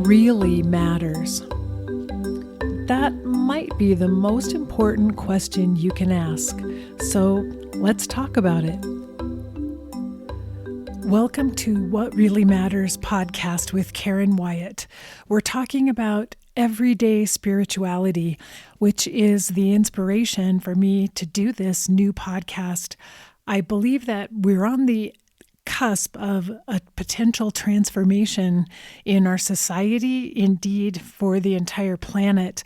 really matters? That might be the most important question you can ask. So let's talk about it. Welcome to What Really Matters podcast with Karen Wyatt. We're talking about everyday spirituality, which is the inspiration for me to do this new podcast. I believe that we're on the cusp of a potential transformation in our society, indeed for the entire planet.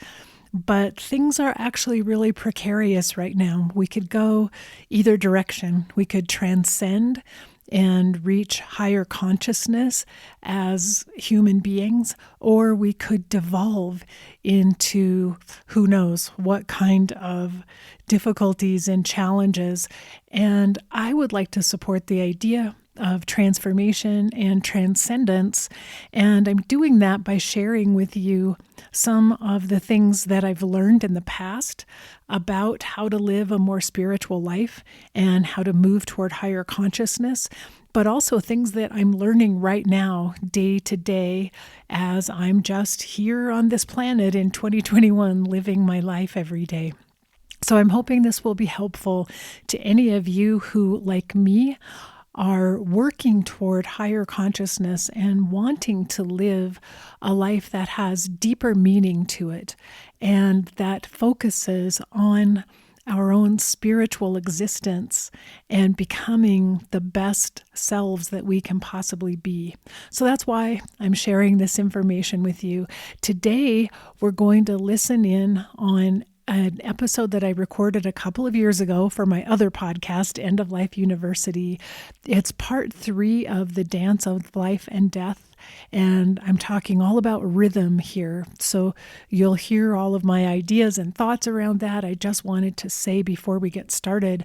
But things are actually really precarious right now. We could go either direction. We could transcend and reach higher consciousness as human beings, or we could devolve into who knows what kind of difficulties and challenges. And I would like to support the idea of transformation and transcendence. And I'm doing that by sharing with you some of the things that I've learned in the past about how to live a more spiritual life and how to move toward higher consciousness, but also things that I'm learning right now, day to day, as I'm just here on this planet in 2021, living my life every day. So I'm hoping this will be helpful to any of you who, like me, are working toward higher consciousness and wanting to live a life that has deeper meaning to it and that focuses on our own spiritual existence and becoming the best selves that we can possibly be. So that's why I'm sharing this information with you. Today, we're going to listen in on an episode that I recorded a couple of years ago for my other podcast, End of Life University. It's part 3 of the Dance of Life and Death, and I'm talking all about rhythm here. So you'll hear all of my ideas and thoughts around that. I just wanted to say before we get started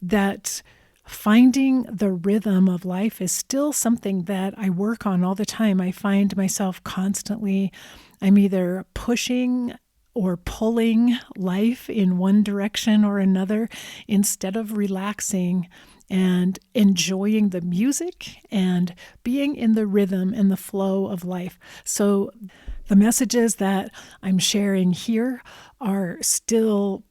that finding the rhythm of life is still something that I work on all the time. I find myself constantly, I'm either pushing or pulling life in one direction or another instead of relaxing and enjoying the music and being in the rhythm and the flow of life. So the messages that I'm sharing here are still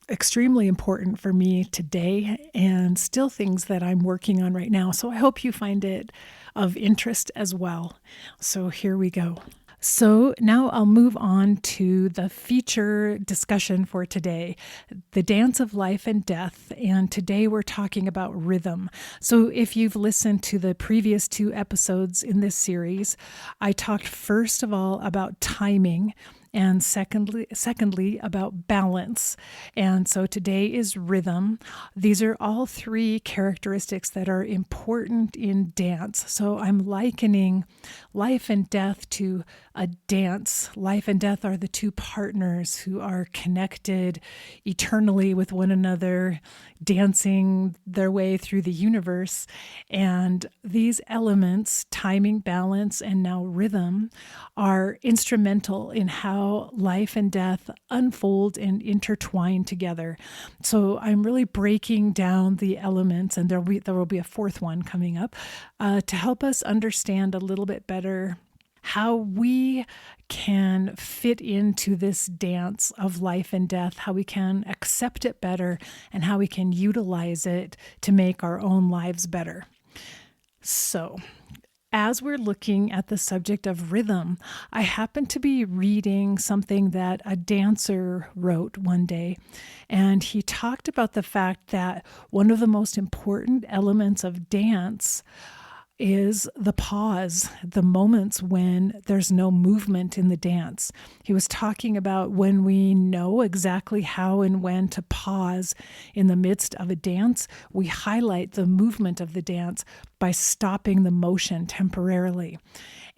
extremely important for me today and still things that I'm working on right now. So I hope you find it of interest as well. So here we go. So now I'll move on to the feature discussion for today, the dance of life and death. And today we're talking about rhythm. So if you've listened to the previous 2 episodes in this series, I talked first of all about timing and secondly about balance. And so today is rhythm. These are all 3 characteristics that are important in dance. So I'm likening life and death to a dance. Life and death are the 2 partners who are connected eternally with one another, dancing their way through the universe. And these elements, timing, balance, and now rhythm, are instrumental in how life and death unfold and intertwine together. So I'm really breaking down the elements, and there will be a 4th one coming up, to help us understand a little bit better how we can fit into this dance of life and death, how we can accept it better, and how we can utilize it to make our own lives better. So, as we're looking at the subject of rhythm, I happened to be reading something that a dancer wrote one day, and he talked about the fact that one of the most important elements of dance is the pause, the moments when there's no movement in the dance. He was talking about when we know exactly how and when to pause in the midst of a dance, we highlight the movement of the dance by stopping the motion temporarily.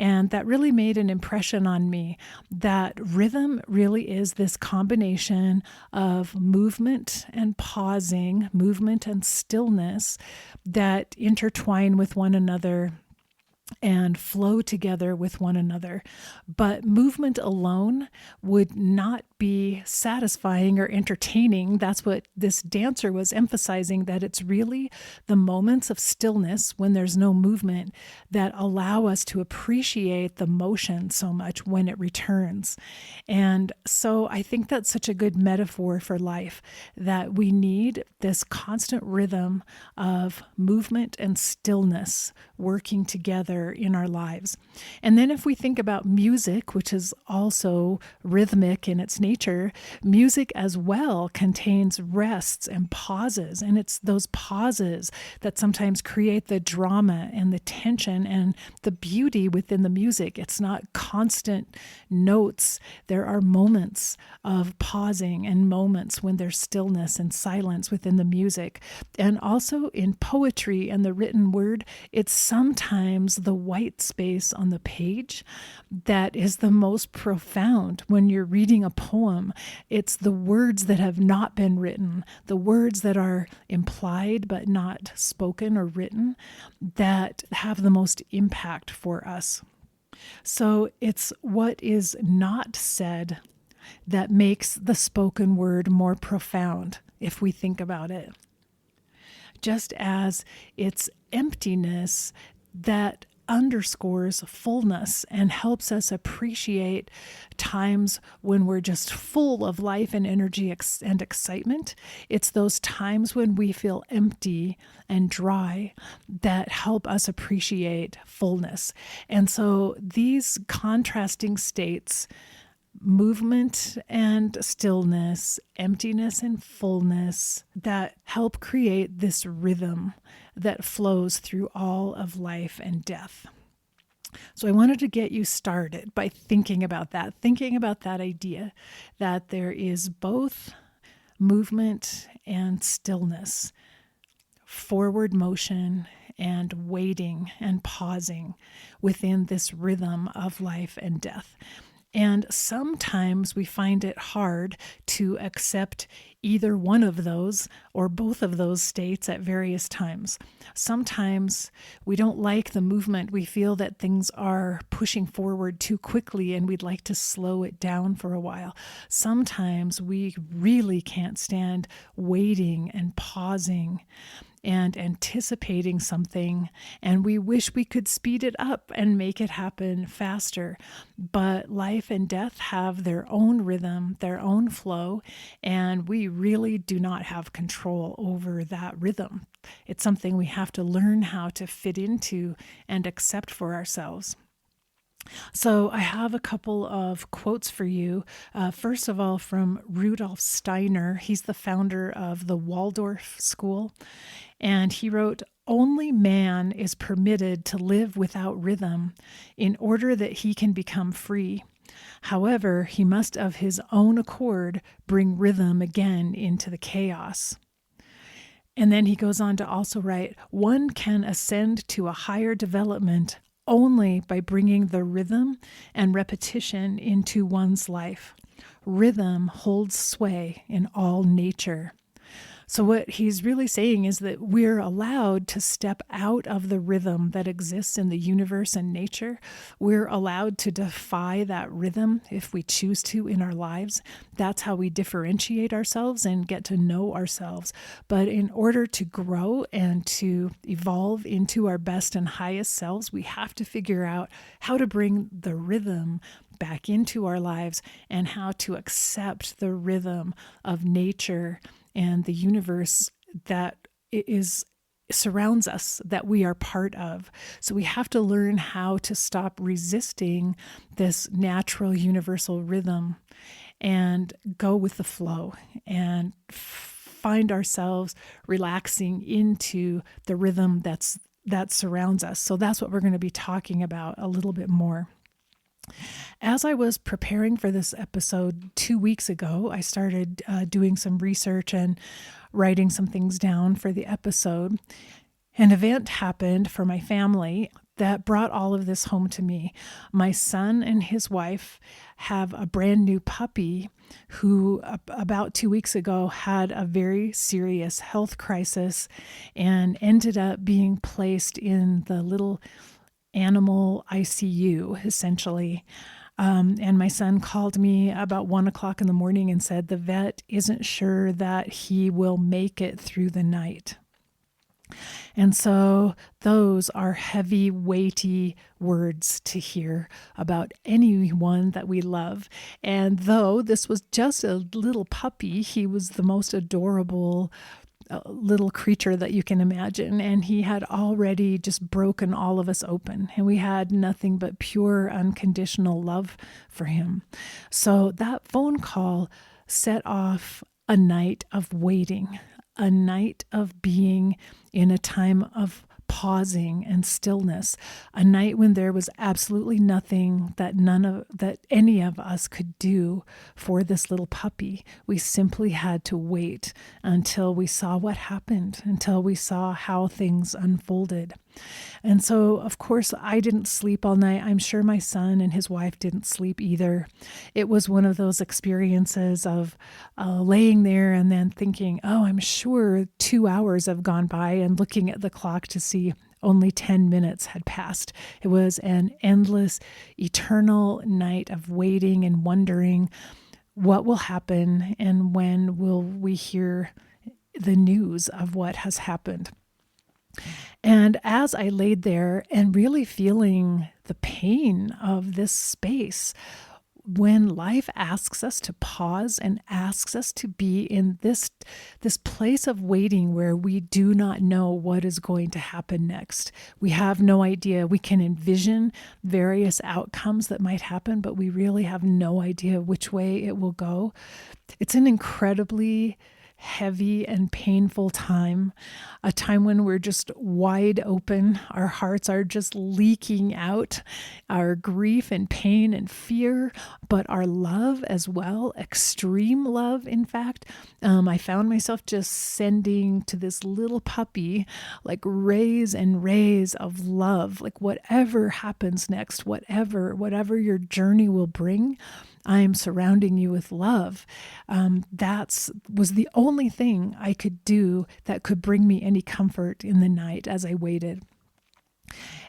And that really made an impression on me that rhythm really is this combination of movement and pausing, movement and stillness that intertwine with one another and flow together with one another. But movement alone would not be satisfying or entertaining. That's what this dancer was emphasizing, that it's really the moments of stillness when there's no movement that allow us to appreciate the motion so much when it returns. And so I think that's such a good metaphor for life, that we need this constant rhythm of movement and stillness working together in our lives. And then if we think about music, which is also rhythmic in its nature, music as well contains rests and pauses. And it's those pauses that sometimes create the drama and the tension and the beauty within the music. It's not constant notes. There are moments of pausing and moments when there's stillness and silence within the music. And also in poetry and the written word, it's sometimes the white space on the page that is the most profound. When you're reading a poem, it's the words that have not been written, the words that are implied but not spoken or written, that have the most impact for us. So it's what is not said that makes the spoken word more profound, if we think about it. Just as it's emptiness that underscores fullness and helps us appreciate times when we're just full of life and energy and excitement. It's those times when we feel empty and dry that help us appreciate fullness. And so these contrasting states, movement and stillness, emptiness and fullness, that help create this rhythm that flows through all of life and death. So I wanted to get you started by thinking about that idea that there is both movement and stillness, forward motion and waiting and pausing within this rhythm of life and death. And sometimes we find it hard to accept either one of those or both of those states at various times. Sometimes we don't like the movement. We feel that things are pushing forward too quickly and we'd like to slow it down for a while. Sometimes we really can't stand waiting and pausing and anticipating something, and we wish we could speed it up and make it happen faster. But life and death have their own rhythm, their own flow, and we really do not have control over that rhythm. It's something we have to learn how to fit into and accept for ourselves. So I have a couple of quotes for you. First of all, from Rudolf Steiner. He's the founder of the Waldorf School. And he wrote, "Only man is permitted to live without rhythm in order that he can become free. However, he must of his own accord bring rhythm again into the chaos." And then he goes on to also write, "One can ascend to a higher development only by bringing the rhythm and repetition into one's life. Rhythm holds sway in all nature." So what he's really saying is that we're allowed to step out of the rhythm that exists in the universe and nature. We're allowed to defy that rhythm if we choose to in our lives. That's how we differentiate ourselves and get to know ourselves. But in order to grow and to evolve into our best and highest selves, we have to figure out how to bring the rhythm back into our lives and how to accept the rhythm of nature and the universe that surrounds us, that we are part of. So we have to learn how to stop resisting this natural universal rhythm and go with the flow and find ourselves relaxing into the rhythm that surrounds us. So that's what we're going to be talking about a little bit more. As I was preparing for this episode 2 weeks ago, I started doing some research and writing some things down for the episode. An event happened for my family that brought all of this home to me. My son and his wife have a brand new puppy who about 2 weeks ago had a very serious health crisis and ended up being placed in the little animal ICU, essentially. And my son called me about 1 o'clock in the morning and said the vet isn't sure that he will make it through the night. And so those are heavy, weighty words to hear about anyone that we love. And though this was just a little puppy, he was the most adorable little creature that you can imagine. And he had already just broken all of us open. And we had nothing but pure, unconditional love for him. So that phone call set off a night of waiting, a night of being in a time of pausing and stillness, a night when there was absolutely nothing that any of us could do for this little puppy. We simply had to wait until we saw what happened, until we saw how things unfolded. And so, of course, I didn't sleep all night. I'm sure my son and his wife didn't sleep either. It was one of those experiences of laying there and then thinking, oh, I'm sure 2 hours have gone by, and looking at the clock to see only 10 minutes had passed. It was an endless, eternal night of waiting and wondering what will happen and when will we hear the news of what has happened. And as I laid there and really feeling the pain of this space, when life asks us to pause and asks us to be in this place of waiting where we do not know what is going to happen next. We have no idea. We can envision various outcomes that might happen, but we really have no idea which way it will go. It's an incredibly heavy and painful time, a time when we're just wide open. Our hearts are just leaking out our grief and pain and fear, but our love as well, extreme love, in fact. I found myself just sending to this little puppy like rays and rays of love, like whatever happens next, whatever your journey will bring, I am surrounding you with love. That was the only thing I could do that could bring me any comfort in the night as I waited.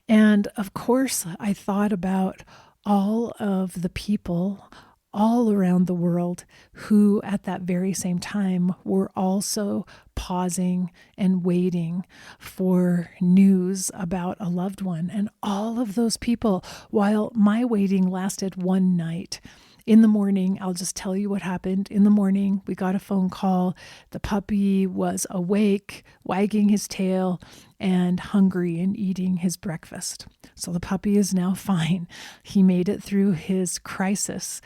And of course, I thought about all of the people all around the world who at that very same time were also pausing and waiting for news about a loved one. And all of those people, while my waiting lasted one night, in the morning, I'll just tell you what happened. In the morning, we got a phone call. The puppy was awake, wagging his tail, and hungry and eating his breakfast. So the puppy is now fine. He made it through his crisis.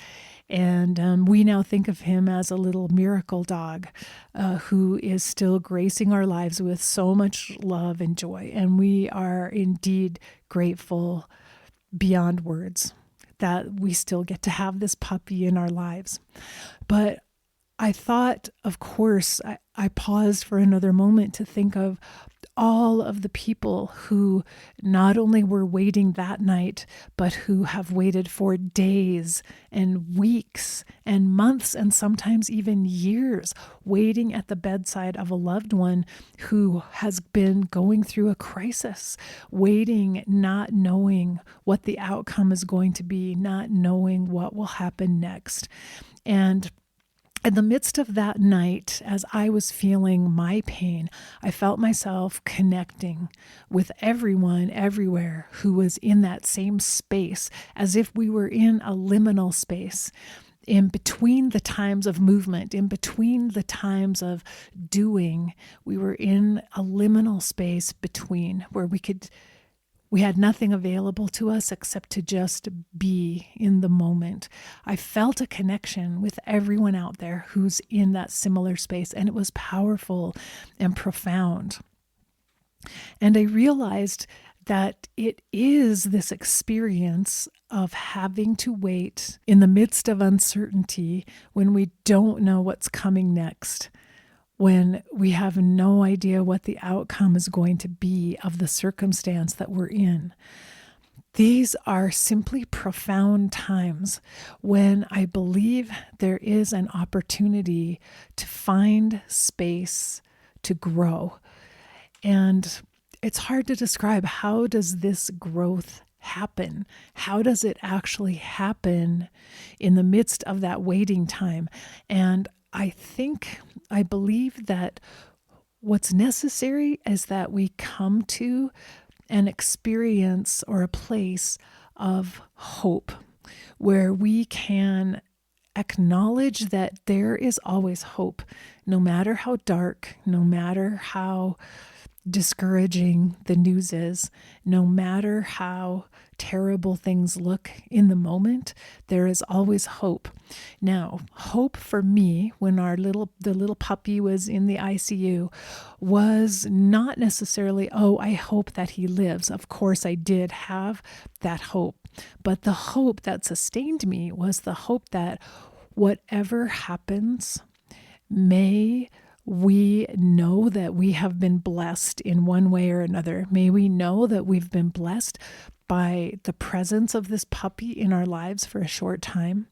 And we now think of him as a little miracle dog who is still gracing our lives with so much love and joy. And we are indeed grateful beyond words that we still get to have this puppy in our lives. But I thought, of course, I paused for another moment to think of all of the people who not only were waiting that night, but who have waited for days and weeks and months and sometimes even years, waiting at the bedside of a loved one who has been going through a crisis, waiting, not knowing what the outcome is going to be, not knowing what will happen next. And in the midst of that night, as I was feeling my pain, I felt myself connecting with everyone everywhere who was in that same space, as if we were in a liminal space. In between the times of movement, in between the times of doing, we were in a liminal space between where we had nothing available to us except to just be in the moment. I felt a connection with everyone out there who's in that similar space, and it was powerful and profound. And I realized that it is this experience of having to wait in the midst of uncertainty when we don't know what's coming next, when we have no idea what the outcome is going to be of the circumstance that we're in. These are simply profound times when I believe there is an opportunity to find space to grow. And it's hard to describe, how does this growth happen? How does it actually happen in the midst of that waiting time? And I believe that what's necessary is that we come to an experience or a place of hope where we can acknowledge that there is always hope, no matter how dark, no matter how discouraging the news is, no matter how terrible things look in the moment, there is always hope. Now, hope for me when the little puppy was in the ICU was not necessarily, oh, I hope that he lives. Of course, I did have that hope. But the hope that sustained me was the hope that whatever happens, may we know that we have been blessed in one way or another. May we know that we've been blessed by the presence of this puppy in our lives for a short time.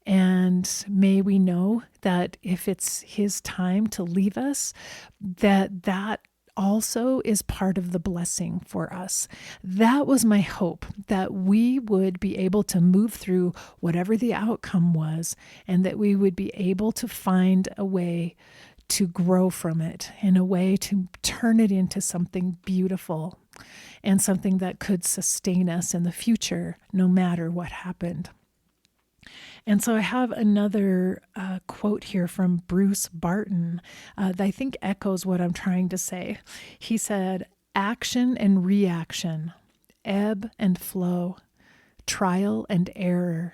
And may we know that if it's his time to leave us, that also is part of the blessing for us. That was my hope, that we would be able to move through whatever the outcome was, and that we would be able to find a way to grow from it, in a way to turn it into something beautiful and something that could sustain us in the future, no matter what happened. And so I have another quote here from Bruce Barton that I think echoes what I'm trying to say. He said, "Action and reaction, ebb and flow, trial and error,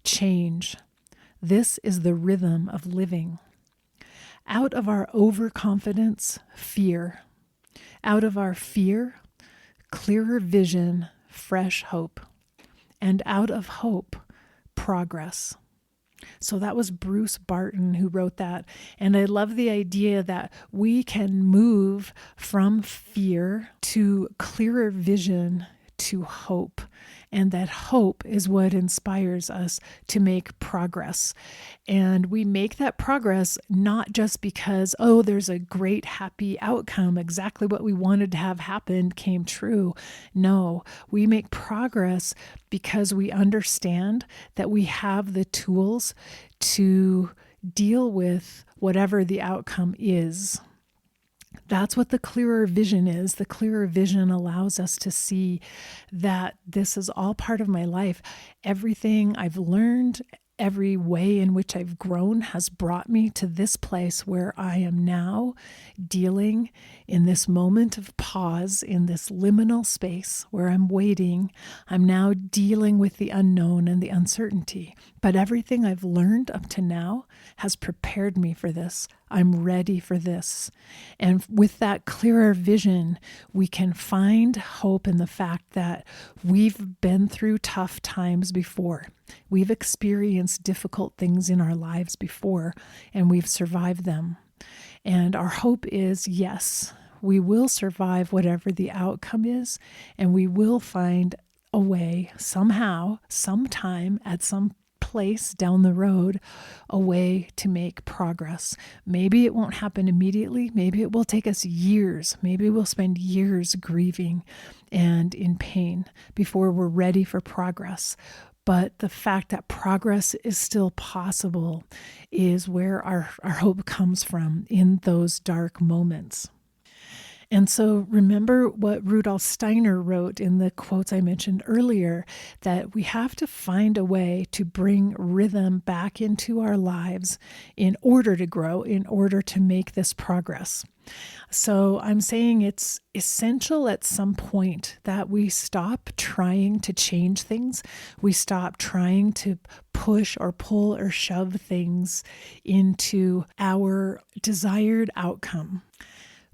change. This is the rhythm of living. Out of our overconfidence, fear. Out of our fear, clearer vision, fresh hope. And out of hope, progress." So that was Bruce Barton who wrote that. And I love the idea that we can move from fear to clearer vision to hope. And that hope is what inspires us to make progress. And we make that progress not just because, oh, there's a great happy outcome, exactly what we wanted to have happen came true. No, we make progress because we understand that we have the tools to deal with whatever the outcome is. That's what the clearer vision is. The clearer vision allows us to see that this is all part of my life. Everything I've learned, every way in which I've grown has brought me to this place where I am now dealing in this moment of pause, in this liminal space where I'm waiting. I'm now dealing with the unknown and the uncertainty. But everything I've learned up to now has prepared me for this. I'm ready for this. And with that clearer vision, we can find hope in the fact that we've been through tough times before. We've experienced difficult things in our lives before, and we've survived them. And our hope is, yes, we will survive whatever the outcome is, and we will find a way somehow, sometime, at some place down the road, a way to make progress. Maybe it won't happen immediately. Maybe it will take us years. Maybe we'll spend years grieving and in pain before we're ready for progress. But the fact that progress is still possible is where our hope comes from in those dark moments. And so remember what Rudolf Steiner wrote in the quotes I mentioned earlier, that we have to find a way to bring rhythm back into our lives in order to grow, in order to make this progress. So I'm saying it's essential at some point that we stop trying to change things. We stop trying to push or pull or shove things into our desired outcome.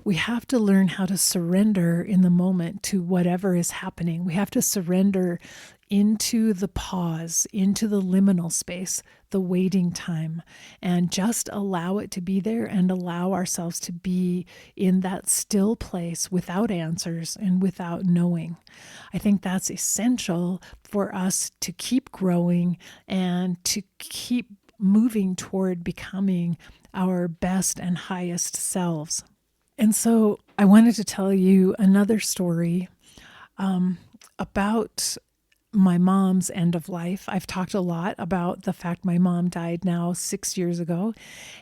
We have to learn how to surrender in the moment to whatever is happening. We have to surrender into the pause, into the liminal space, the waiting time, and just allow it to be there and allow ourselves to be in that still place without answers and without knowing. I think that's essential for us to keep growing and to keep moving toward becoming our best and highest selves. And so I wanted to tell you another story about my mom's end of life. I've talked a lot about the fact my mom died now 6 years ago,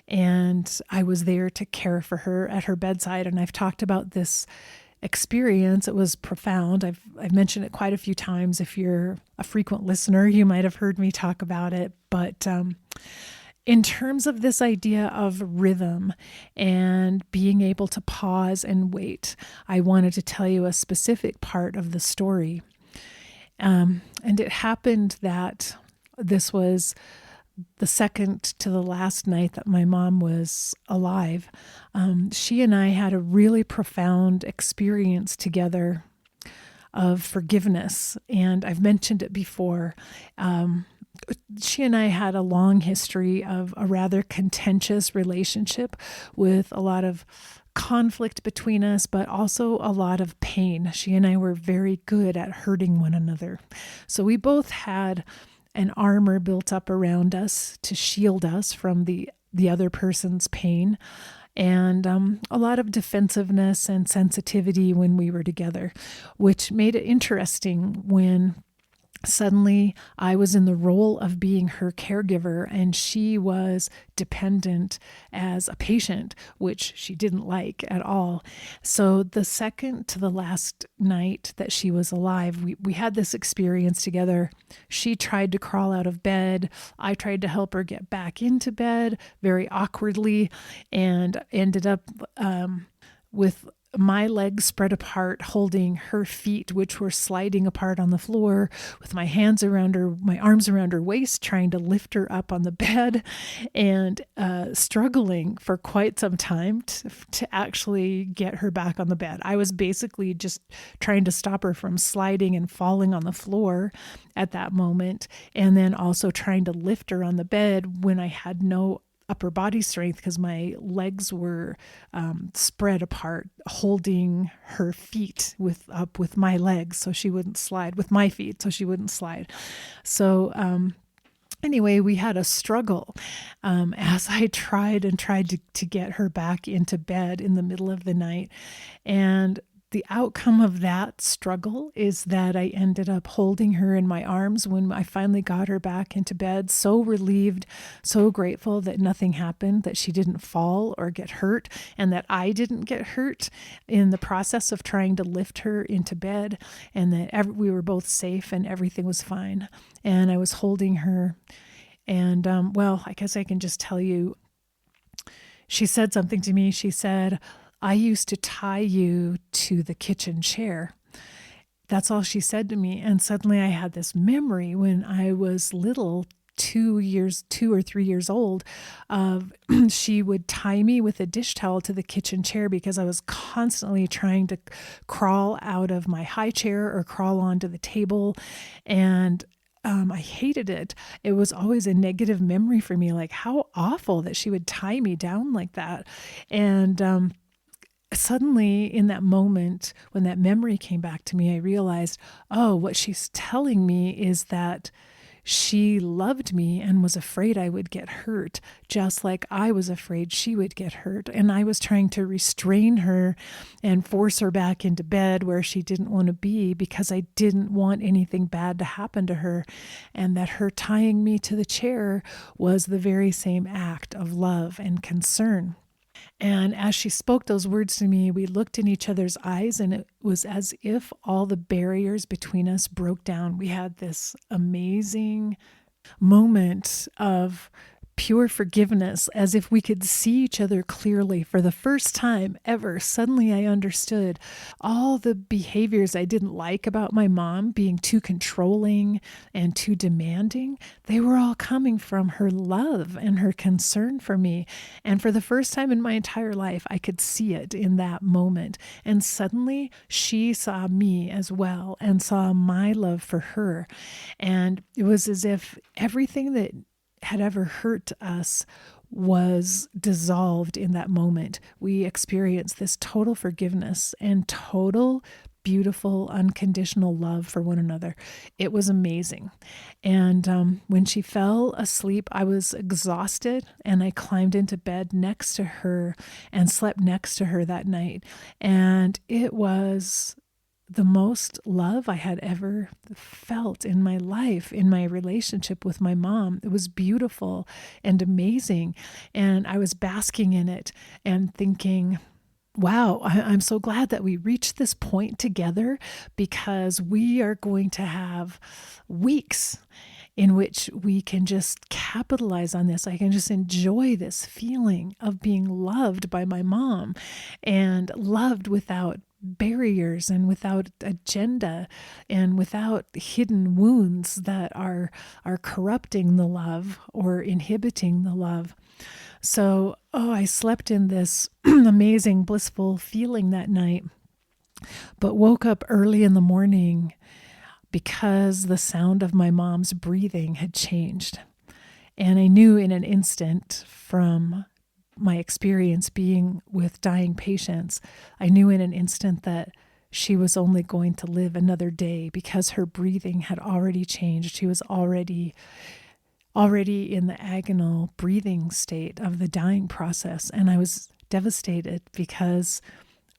and I was there to care for her at her bedside. And I've talked about this experience. It was profound. I've mentioned it quite a few times. If you're a frequent listener, you might have heard me talk about it. But in terms of this idea of rhythm and being able to pause and wait, I wanted to tell you a specific part of the story. And it happened that this was the second to the last night that my mom was alive. She and I had a really profound experience together of forgiveness. And I've mentioned it before. She and I had a long history of a rather contentious relationship with a lot of conflict between us, but also a lot of pain. She and I were very good at hurting one another. So we both had an armor built up around us to shield us from the other person's pain, and a lot of defensiveness and sensitivity when we were together, which made it interesting when suddenly I was in the role of being her caregiver and she was dependent as a patient, which she didn't like at all. So the second to the last night that she was alive, we had this experience together. She tried to crawl out of bed. I tried to help her get back into bed very awkwardly, and ended up with my legs spread apart, holding her feet, which were sliding apart on the floor, with my hands around her, my arms around her waist, trying to lift her up on the bed, and struggling for quite some time to actually get her back on the bed. I was basically just trying to stop her from sliding and falling on the floor at that moment, and then also trying to lift her on the bed when I had no upper body strength because my legs were spread apart, holding her feet with my legs so she wouldn't slide, with my feet so she wouldn't slide. So anyway, we had a struggle as I tried to get her back into bed in the middle of the night. And the outcome of that struggle is that I ended up holding her in my arms when I finally got her back into bed, so relieved, so grateful that nothing happened, that she didn't fall or get hurt, and that I didn't get hurt in the process of trying to lift her into bed, and that we were both safe and everything was fine. And I was holding her, and well, I guess I can just tell you, she said something to me. She said, "I used to tie you to the kitchen chair." That's all she said to me. And suddenly I had this memory when I was little, 2 or 3 years old, of she would tie me with a dish towel to the kitchen chair because I was constantly trying to crawl out of my high chair or crawl onto the table. And I hated it. It was always a negative memory for me, like how awful that she would tie me down like that. And suddenly in that moment, when that memory came back to me, I realized, oh, what she's telling me is that she loved me and was afraid I would get hurt, just like I was afraid she would get hurt. And I was trying to restrain her and force her back into bed where she didn't want to be because I didn't want anything bad to happen to her. And that her tying me to the chair was the very same act of love and concern. And as she spoke those words to me, we looked in each other's eyes, and it was as if all the barriers between us broke down. We had this amazing moment of pure forgiveness, as if we could see each other clearly for the first time ever. Suddenly I understood all the behaviors I didn't like about my mom, being too controlling and too demanding. They were all coming from her love and her concern for me. And for the first time in my entire life, I could see it in that moment. And suddenly she saw me as well and saw my love for her. And it was as if everything that had ever hurt us was dissolved in that moment. We experienced this total forgiveness and total beautiful, unconditional love for one another. It was amazing. And when she fell asleep, I was exhausted, and I climbed into bed next to her and slept next to her that night. And it was the most love I had ever felt in my life, in my relationship with my mom. It was beautiful and amazing. And I was basking in it and thinking, wow, I'm so glad that we reached this point together, because we are going to have weeks in which we can just capitalize on this. I can just enjoy this feeling of being loved by my mom, and loved without barriers and without agenda and without hidden wounds that are corrupting the love or inhibiting the love. So, I slept in this amazing, blissful feeling that night, but woke up early in the morning because the sound of my mom's breathing had changed. And I knew in an instant, from my experience being with dying patients, I knew in an instant that she was only going to live another day, because her breathing had already changed. She was already in the agonal breathing state of the dying process. And I was devastated, because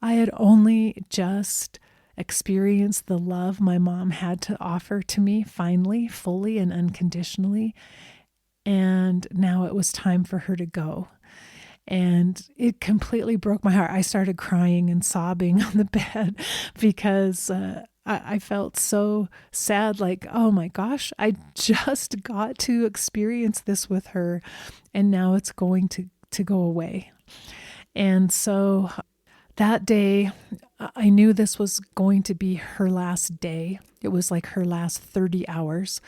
I had only just experienced the love my mom had to offer to me, finally, fully and unconditionally. And now it was time for her to go. And it completely broke my heart. I started crying and sobbing on the bed, because I felt so sad, like, oh my gosh, I just got to experience this with her, and now it's going to go away. And so that day, I knew this was going to be her last day. It was like her last 30 hours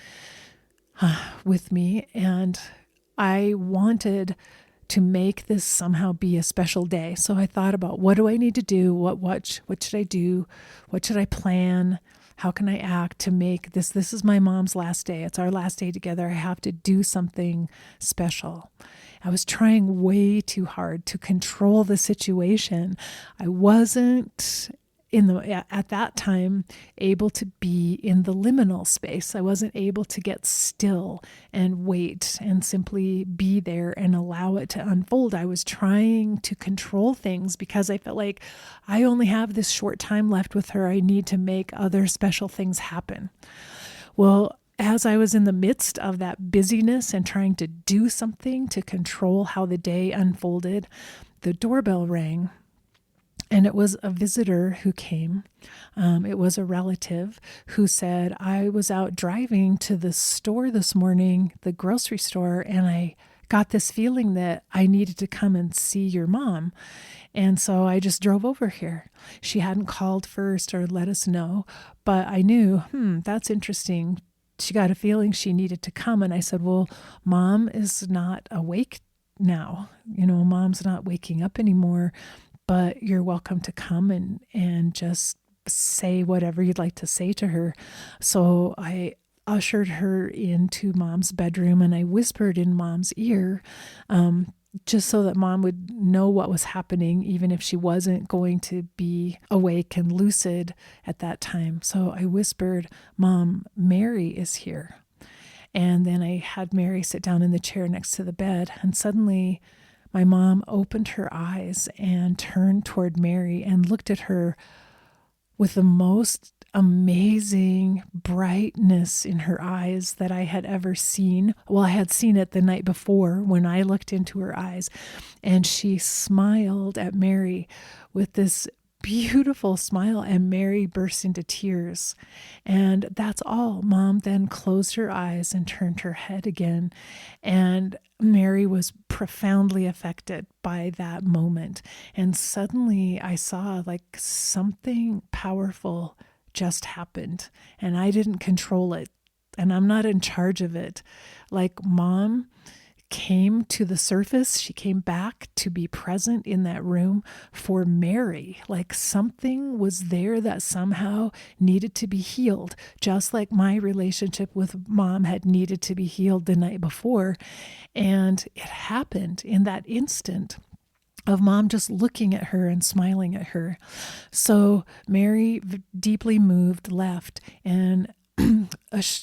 with me. And I wanted to make this somehow be a special day. So I thought about, what do I need to do? What should I do? What should I plan? How can I act to make this? This is my mom's last day. It's our last day together. I have to do something special. I was trying way too hard to control the situation. I wasn't at that time able to be in the liminal space. I wasn't able to get still and wait and simply be there and allow it to unfold. I was trying to control things, because I felt like I only have this short time left with her. I need to make other special things happen. Well, as I was in the midst of that busyness and trying to do something to control how the day unfolded, the doorbell rang. And it was a visitor who came. It was a relative who said, I was out driving to the store this morning, the grocery store, and I got this feeling that I needed to come and see your mom. And so I just drove over here. She hadn't called first or let us know, but I knew, that's interesting. She got a feeling she needed to come. And I said, well, Mom is not awake now. Mom's not waking up anymore. But you're welcome to come and just say whatever you'd like to say to her. So I ushered her into Mom's bedroom, and I whispered in Mom's ear, just so that Mom would know what was happening, even if she wasn't going to be awake and lucid at that time. So I whispered, Mom, Mary is here. And then I had Mary sit down in the chair next to the bed, and suddenly my mom opened her eyes and turned toward Mary and looked at her with the most amazing brightness in her eyes that I had ever seen. Well, I had seen it the night before when I looked into her eyes, and she smiled at Mary with this beautiful smile, and Mary burst into tears. And that's all. Mom then closed her eyes and turned her head again. And Mary was profoundly affected by that moment. And suddenly I saw like something powerful just happened, and I didn't control it, and I'm not in charge of it. Like, Mom came to the surface. She came back to be present in that room for Mary. Like, something was there that somehow needed to be healed, just like my relationship with Mom had needed to be healed the night before. And it happened in that instant of Mom just looking at her and smiling at her. So Mary, deeply moved, left, and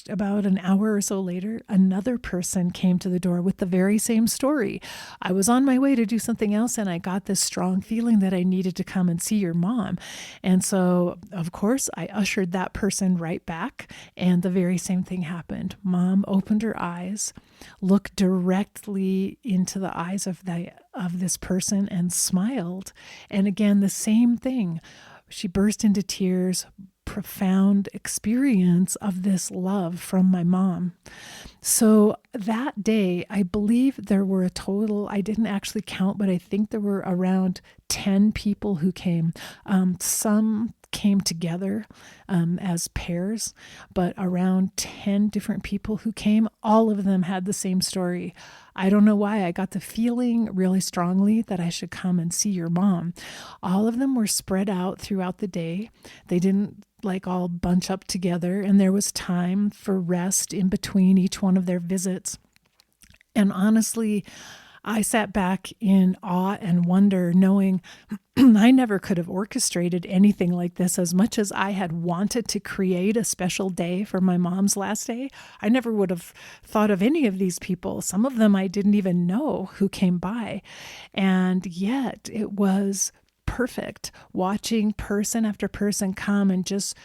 about an hour or so later, another person came to the door with the very same story. I was on my way to do something else, and I got this strong feeling that I needed to come and see your mom. And so, of course, I ushered that person right back, and the very same thing happened. Mom opened her eyes, looked directly into the eyes of this person, and smiled. And again, the same thing. She burst into tears, profound experience of this love from my mom. So that day, I believe there were a total, I didn't actually count, but I think there were around 10 people who came. Some came together as pairs, but around 10 different people who came, all of them had the same story. I don't know why. I got the feeling really strongly that I should come and see your mom. All of them were spread out throughout the day. They didn't all bunch up together, and there was time for rest in between each one of their visits. And honestly, I sat back in awe and wonder, knowing I never could have orchestrated anything like this. As much as I had wanted to create a special day for my mom's last day, I never would have thought of any of these people. Some of them I didn't even know who came by. And yet it was perfect watching person after person come and just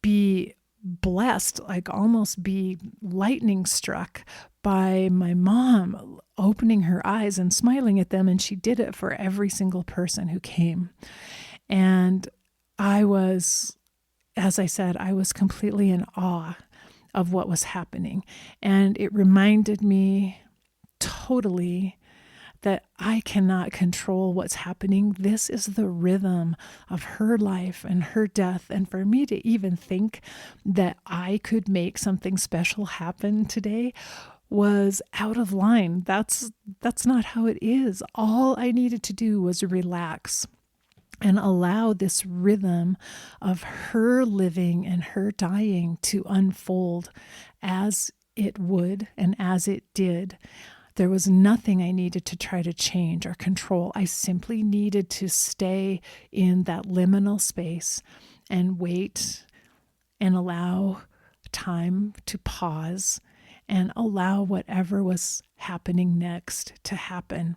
be blessed, almost be lightning struck by my mom opening her eyes and smiling at them. And she did it for every single person who came. And I was, as I said, I was completely in awe of what was happening. And it reminded me totally that I cannot control what's happening. This is the rhythm of her life and her death. And for me to even think that I could make something special happen today was out of line. That's not how it is. All I needed to do was relax and allow this rhythm of her living and her dying to unfold as it would and as it did. There was nothing I needed to try to change or control. I simply needed to stay in that liminal space and wait and allow time to pause and allow whatever was happening next to happen.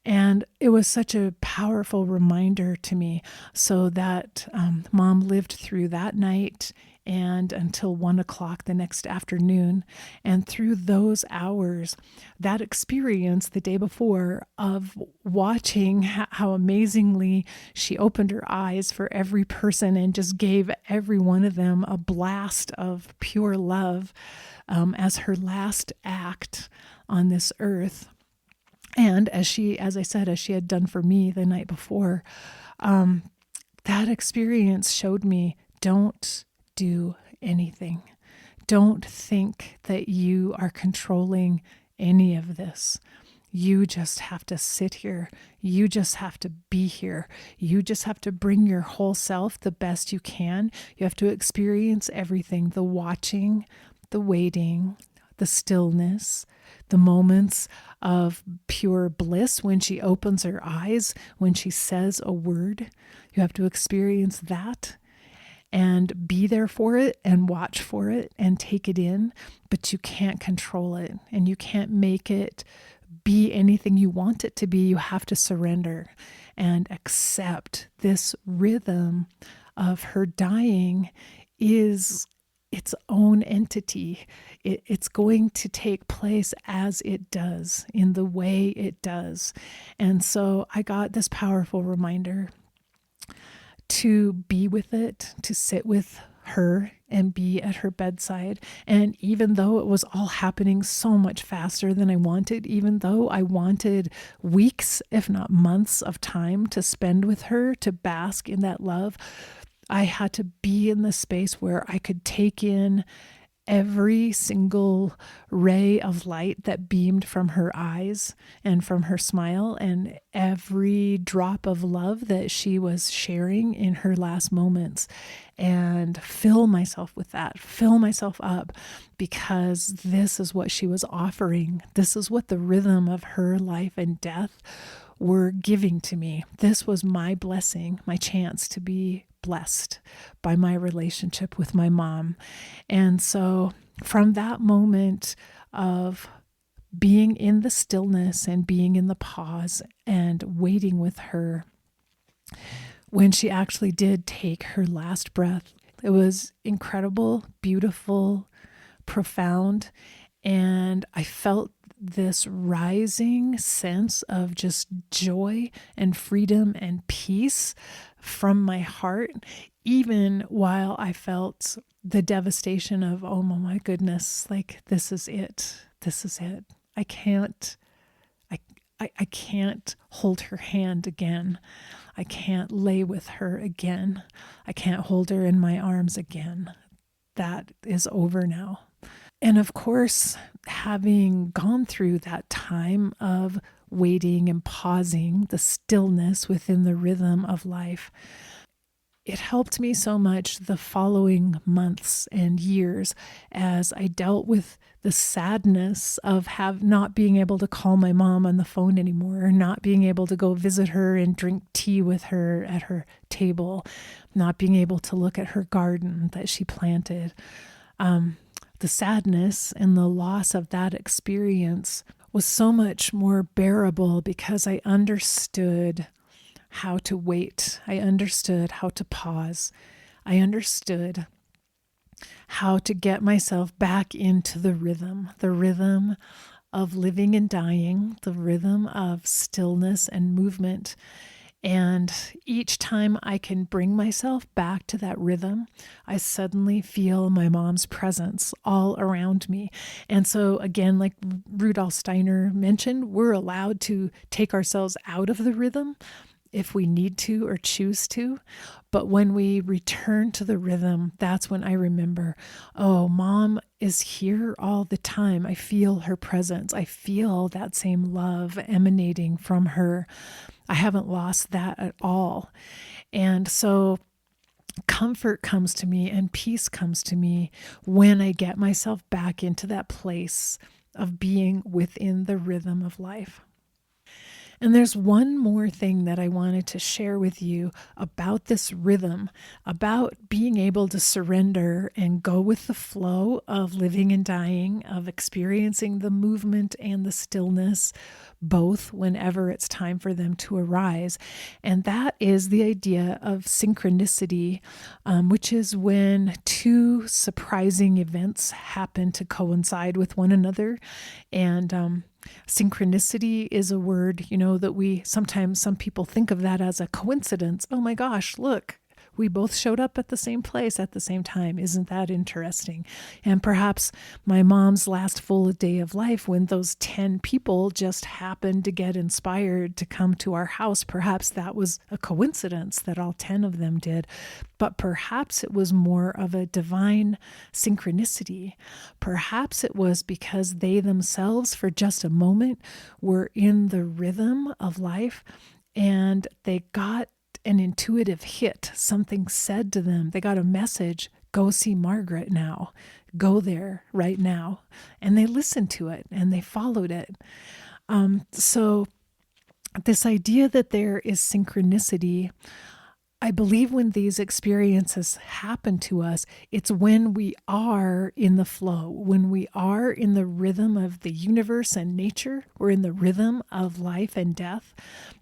And it was such a powerful reminder to me, so that Mom lived through that night and until 1:00 the next afternoon. And through those hours, that experience the day before of watching how amazingly she opened her eyes for every person and just gave every one of them a blast of pure love as her last act on this earth. And as she had done for me the night before, that experience showed me, don't do anything. Don't think that you are controlling any of this. You just have to sit here. You just have to be here. You just have to bring your whole self the best you can. You have to experience everything, the watching, the waiting, the stillness, the moments of pure bliss when she opens her eyes, when she says a word. You have to experience that and be there for it and watch for it and take it in, but you can't control it and you can't make it be anything you want it to be. You have to surrender and accept this rhythm of her dying is its own entity. It's going to take place as it does, in the way it does. And so I got this powerful reminder to be with it, to sit with her and be at her bedside. And even though it was all happening so much faster than I wanted, even though I wanted weeks, if not months of time to spend with her, to bask in that love, I had to be in the space where I could take in every single ray of light that beamed from her eyes and from her smile, and every drop of love that she was sharing in her last moments, and fill myself with that, fill myself up, because this is what she was offering. This is what the rhythm of her life and death were giving to me. This was my blessing, my chance to be blessed by my relationship with my mom. And so from that moment of being in the stillness and being in the pause and waiting with her, when she actually did take her last breath, it was incredible, beautiful, profound. And I felt this rising sense of just joy and freedom and peace from my heart, even while I felt the devastation of, oh my goodness, like this is it. This is it. I can't, I can't hold her hand again. I can't lay with her again. I can't hold her in my arms again. That is over now. And of course, having gone through that time of waiting and pausing, the stillness within the rhythm of life, it helped me so much the following months and years as I dealt with the sadness of not being able to call my mom on the phone anymore, or not being able to go visit her and drink tea with her at her table, not being able to look at her garden that she planted. The sadness and the loss of that experience was so much more bearable because I understood how to wait. I understood how to pause. I understood how to get myself back into the rhythm of living and dying, the rhythm of stillness and movement. And each time I can bring myself back to that rhythm, I suddenly feel my mom's presence all around me. And so again, like Rudolf Steiner mentioned, we're allowed to take ourselves out of the rhythm if we need to or choose to. But when we return to the rhythm, that's when I remember, oh, mom is here all the time. I feel her presence. I feel that same love emanating from her. I haven't lost that at all. And so comfort comes to me and peace comes to me when I get myself back into that place of being within the rhythm of life. And there's one more thing that I wanted to share with you about this rhythm, about being able to surrender and go with the flow of living and dying, of experiencing the movement and the stillness, both whenever it's time for them to arise. And that is the idea of synchronicity, which is when two surprising events happen to coincide with one another. And synchronicity is a word, that sometimes some people think of that as a coincidence. Oh my gosh, look, we both showed up at the same place at the same time. Isn't that interesting? And perhaps my mom's last full day of life, when those 10 people just happened to get inspired to come to our house, perhaps that was a coincidence that all 10 of them did. But perhaps it was more of a divine synchronicity. Perhaps it was because they themselves, for just a moment, were in the rhythm of life and they got an intuitive hit. Something said to them. They got a message. Go see Margaret now. Go there right now. And they listened to it and they followed it. So this idea that there is synchronicity, I believe when these experiences happen to us, it's when we are in the flow, when we are in the rhythm of the universe and nature, we're in the rhythm of life and death.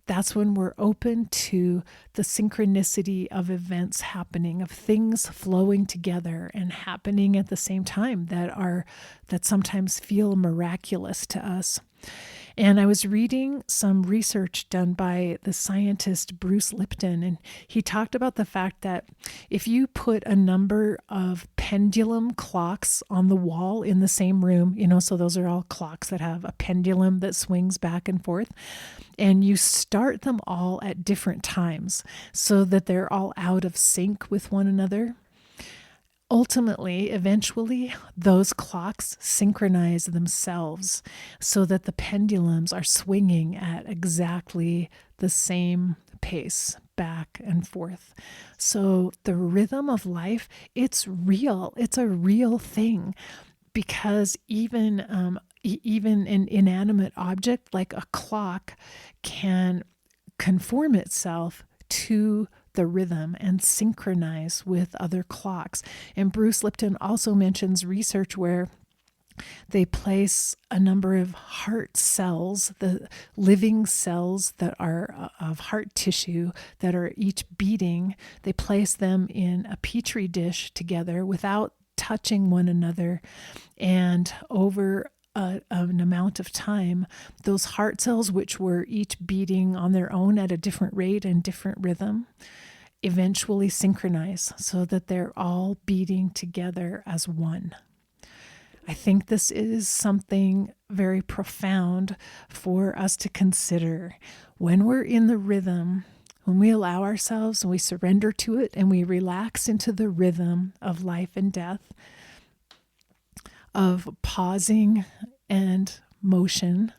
That's when we're open to the synchronicity of events happening, of things flowing together and happening at the same time that sometimes feel miraculous to us. And I was reading some research done by the scientist Bruce Lipton, and he talked about the fact that if you put a number of pendulum clocks on the wall in the same room, so those are all clocks that have a pendulum that swings back and forth, and you start them all at different times so that they're all out of sync with one another. Ultimately, eventually, those clocks synchronize themselves so that the pendulums are swinging at exactly the same pace, back and forth. So the rhythm of life, it's real. It's a real thing, because even an inanimate object like a clock can conform itself to the rhythm and synchronize with other clocks. And Bruce Lipton also mentions research where they place a number of heart cells, the living cells that are of heart tissue that are each beating. They place them in a petri dish together without touching one another. And over an amount of time, those heart cells, which were each beating on their own at a different rate and different rhythm, eventually synchronize so that they're all beating together as one. I think this is something very profound for us to consider. When we're in the rhythm, when we allow ourselves and we surrender to it and we relax into the rhythm of life and death, of pausing and motion,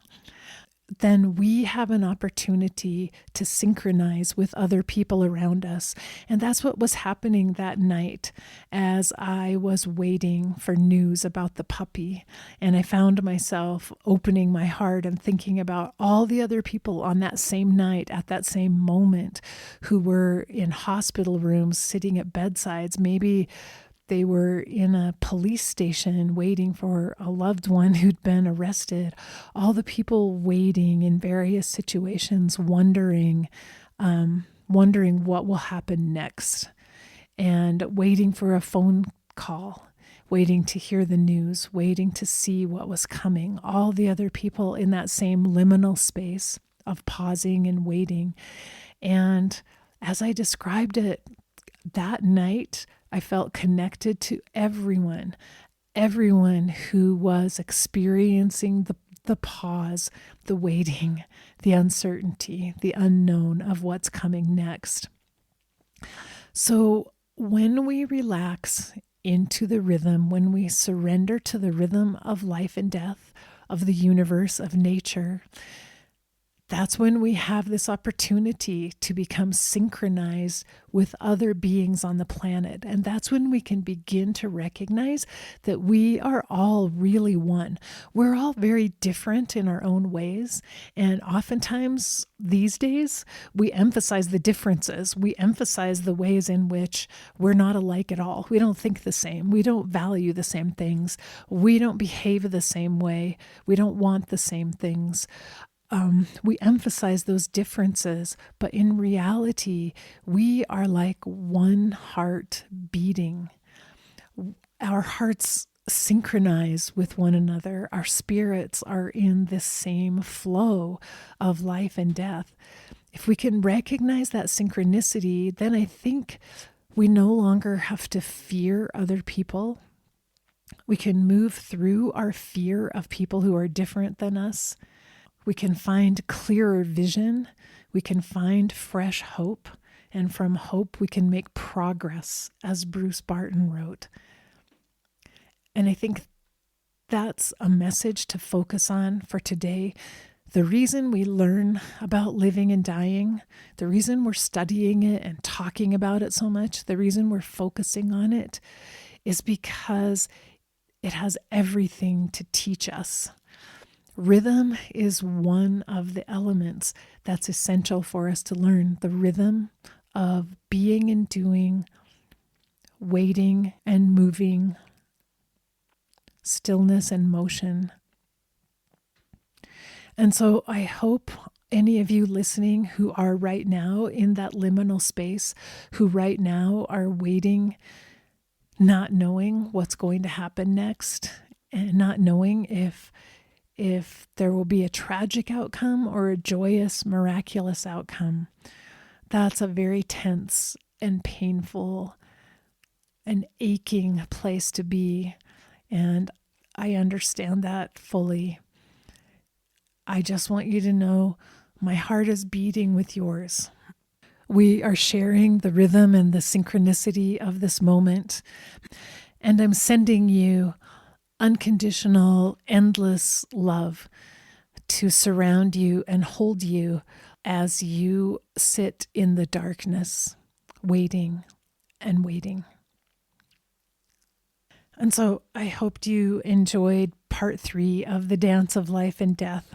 then we have an opportunity to synchronize with other people around us. And that's what was happening that night as I was waiting for news about the puppy. And I found myself opening my heart and thinking about all the other people on that same night, at that same moment, who were in hospital rooms, sitting at bedsides. Maybe they were in a police station waiting for a loved one who'd been arrested. All the people waiting in various situations, wondering what will happen next, and waiting for a phone call, waiting to hear the news, waiting to see what was coming. All the other people in that same liminal space of pausing and waiting. And as I described it that night, I felt connected to everyone who was experiencing the pause, the waiting, the uncertainty, the unknown of what's coming next. So when we relax into the rhythm, when we surrender to the rhythm of life and death, of the universe, of nature, that's when we have this opportunity to become synchronized with other beings on the planet. And that's when we can begin to recognize that we are all really one. We're all very different in our own ways. And oftentimes these days, we emphasize the differences. We emphasize the ways in which we're not alike at all. We don't think the same. We don't value the same things. We don't behave the same way. We don't want the same things. We emphasize those differences, but in reality, we are like one heart beating. Our hearts synchronize with one another. Our spirits are in this same flow of life and death. If we can recognize that synchronicity, then I think we no longer have to fear other people. We can move through our fear of people who are different than us. We can find clearer vision. We can find fresh hope. And from hope, we can make progress, as Bruce Barton wrote. And I think that's a message to focus on for today. The reason we learn about living and dying, the reason we're studying it and talking about it so much, the reason we're focusing on it is because it has everything to teach us. Rhythm is one of the elements that's essential for us to learn. The rhythm of being and doing, waiting and moving, stillness and motion. And so I hope any of you listening who are right now in that liminal space, who right now are waiting, not knowing what's going to happen next, and not knowing if there will be a tragic outcome or a joyous, miraculous outcome. That's a very tense and painful and aching place to be. And I understand that fully. I just want you to know my heart is beating with yours. We are sharing the rhythm and the synchronicity of this moment. And I'm sending you unconditional, endless love to surround you and hold you as you sit in the darkness, waiting and waiting. And so I hoped you enjoyed part 3 of the Dance of Life and Death.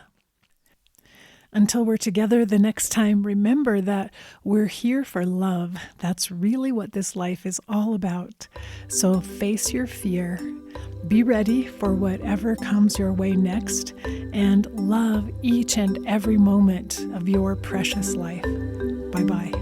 Until we're together the next time, remember that we're here for love. That's really what this life is all about. So face your fear, be ready for whatever comes your way next, and love each and every moment of your precious life. Bye-bye.